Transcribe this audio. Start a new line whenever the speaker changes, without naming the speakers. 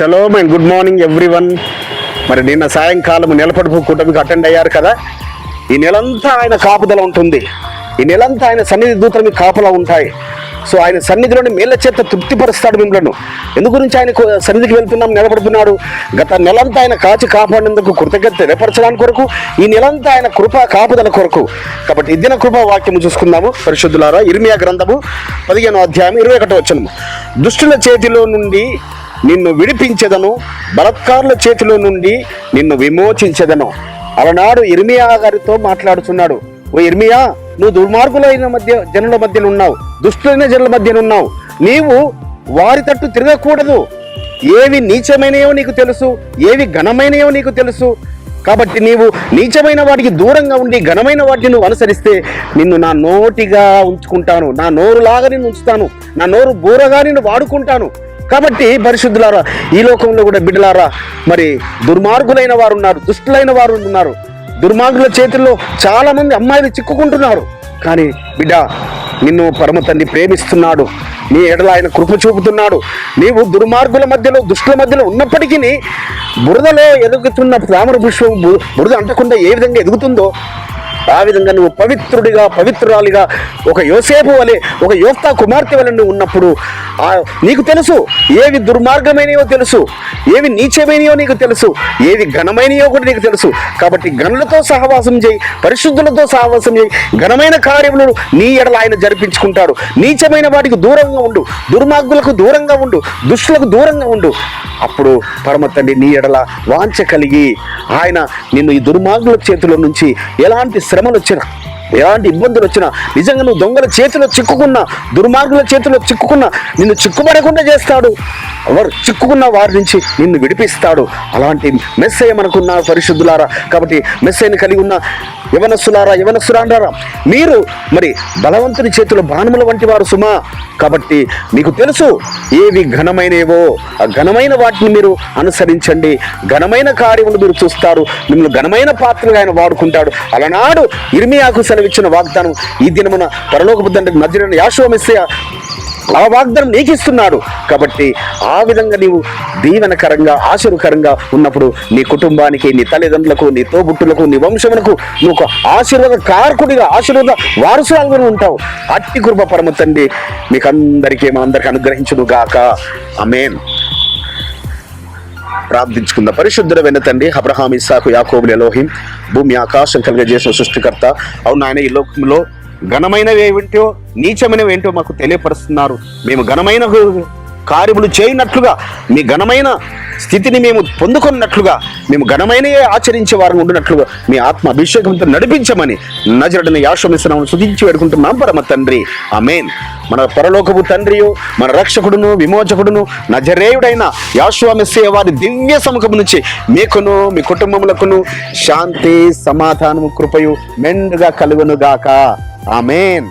Shalom and good morning everyone. మరి నిన్న సాయంకాలం నెలపడుపు కూటమికి అటెండ్ అయ్యారు కదా. ఈ నెలంతా ఆయన కాపుదల ఉంటుంది. ఈ నెలంతా ఆయన సన్నిధి దూతలు మీ కాపులా ఉంటాయి. సో ఆయన సన్నిధిలోని మేళ్ళ చేత తృప్తిపరుస్తాడు మిమ్మల్ని. ఎందు గురించి ఆయన సన్నిధికి వెళ్తున్నాం, నిలబడుతున్నాడు. గత నెలంతా ఆయన కాచి కాపాడినందుకు కృతజ్ఞత తెలియపరచడానికి కొరకు, ఈ నెలంతా ఆయన కృప కాపుదల కొరకు. కాబట్టి ఇదిన కృపా వాక్యము చూసుకుందాము పరిశుద్ధులారా. ఇర్మియా గ్రంథము 15వ అధ్యాయం 21వ వచనము. దుష్టుల చేతిలో నుండి నిన్ను విడిపించెదను, బలత్కారుల చేతిలో నుండి నిన్ను విమోచించెదను. అలనాడు ఇర్మియా గారితో మాట్లాడుతున్నాడు. ఓ ఇర్మియా, నువ్వు దుర్మార్గులైన జనుల మధ్యన ఉన్నావు, దుష్టులైన జనుల మధ్యన ఉన్నావు. నీవు వారి తట్టు తిరగకూడదు. ఏవి నీచమైనయో నీకు తెలుసు, ఏవి ఘనమైనయో నీకు తెలుసు. కాబట్టి నీవు నీచమైన వాటికి దూరంగా ఉండి ఘనమైన వాటిని నువ్వు అనుసరిస్తే నిన్ను నా నోటిగా ఉంచుకుంటాను, నా నోరులాగా నిన్ను ఉంచుతాను, నా నోరు బూరగా నిన్ను వాడుకుంటాను. కాబట్టి పరిశుద్ధులారా, ఈ లోకంలో కూడా బిడ్డలారా, మరి దుర్మార్గులైన వారు ఉన్నారు, దుష్టులైన వారు ఉన్నారు. దుర్మార్గుల చేతుల్లో చాలా మంది అమ్మాయిలు చిక్కుకుంటున్నారు. కానీ బిడ్డ, నిన్ను పరమ తండ్రి ప్రేమిస్తున్నాడు. నీ ఎడల ఆయన కృప చూపుతున్నాడు. నీవు దుర్మార్గుల మధ్యలో, దుష్టుల మధ్యలో ఉన్నప్పటికీ బురదలో ఎదుగుతున్న తామర పుష్పం బురద అంటకుండా ఏ విధంగా ఎదుగుతుందో ఆ విధంగా నువ్వు పవిత్రుడిగా, పవిత్రురాలిగా, ఒక యోసేపు వలె, ఒక యోఫ్తా కుమార్తె వలె నువ్వు ఉన్నప్పుడు నీకు తెలుసు ఏవి దుర్మార్గమైనయో తెలుసు, ఏవి నీచమైనయో నీకు తెలుసు, ఏవి ఘనమైనయో కూడా నీకు తెలుసు. కాబట్టి గనులతో సహవాసం చేయి, పరిశుద్ధులతో సహవాసం చేయి. ఘనమైన కార్యములను నీ ఎడల ఆయన జరిపించుకుంటాడు. నీచమైన వాటికి దూరంగా ఉండు, దుర్మార్గులకు దూరంగా ఉండు, దుష్టులకు దూరంగా ఉండు. అప్పుడు పరమ తండ్రి నీ ఎడల వాంఛ కలిగి ఆయన నిన్ను ఈ దుర్మార్గుల చేతిలో నుంచి ఎలాంటి శ్రమలు వచ్చినా, ఎలాంటి ఇబ్బందులు వచ్చినా, నిజంగా నువ్వు దొంగల చేతిలో చిక్కుకున్నా, దుర్మార్గుల చేతిలో చిక్కుకున్నా నిన్ను చిక్కుపడకుండా చేస్తాడు. వారు చిక్కుకున్న వారి నుంచి నిన్ను విడిపిస్తాడు. అలాంటి మెస్సయ్య మనకున్న పరిశుద్ధులారా. కాబట్టి మెస్సయ్యని కలిగి ఉన్న యవనస్తులారా, మీరు మరి బలవంతుని చేతిలో బాణముల వంటి వారు సుమా. కాబట్టి మీకు తెలుసు ఏవి ఘనమైనవో, ఆ ఘనమైన వాటిని మీరు అనుసరించండి. ఘనమైన కార్యములు మీరు చూస్తారు. మిమ్మల్ని ఘనమైన పాత్రగా ఆయన వాడుకుంటాడు. అలనాడు ఇర్మియాకు సెలవిచ్చిన వాగ్దానం ఈ దినమున పరలోకపు తండ్రి నజరేయుడైన యెహోవా మెస్సయ్య ఆ వాగ్దానం నీకు ఇస్తున్నాడు. కాబట్టి ఆ విధంగా నీవు దీవెనకరంగా, ఆశీర్వకరంగా ఉన్నప్పుడు నీ కుటుంబానికి, నీ తల్లిదండ్రులకు, నీ తోబుట్టులకు, నీ వంశమునకు నువ్వు ఒక ఆశీర్వాద కారకుడిగా, ఆశీర్వాద వారసురాలుగా ఉంటావు. అట్టి కృప పరమ తండ్రి మీకు అందరికీ అనుగ్రహించును గాక. ఆమేన్. ప్రార్థించుకుందాం. పరిశుద్ధుడైన తండ్రి, అబ్రహాము, ఇస్సాకు, యాకోబుల ఎలోహిం, భూమి ఆకాశం కలిగజేసిన సృష్టికర్త, అవును ఆయన ఈ లోకంలో ఘనమైనవి ఏమిటో, నీచమైనవి ఏంటో మాకు తెలియపరుస్తున్నారు. మేము ఘనమైన కార్యములు చేయనట్లుగా, మీ ఘనమైన స్థితిని మేము పొందుకున్నట్లుగా, మేము ఘనమైనవే ఆచరించే వారిని ఉండినట్లుగా మీ ఆత్మ అభిషేకంతో నడిపించమని నజరేయుడైన యెహోవా నామమున స్తుతించి వేడుకుంటున్నాం పరమ తండ్రి. ఆమేన్. మన పరలోకపు తండ్రియు, మన రక్షకుడును, విమోచకుడును, నజరేయుడైన యెహోవా మెస్సయ్య వారి దివ్య సముఖము నుంచి మీకును, మీ కుటుంబములకును శాంతి, సమాధానము, కృపయు మెండుగా కలుగును గాక. ఆమేన్.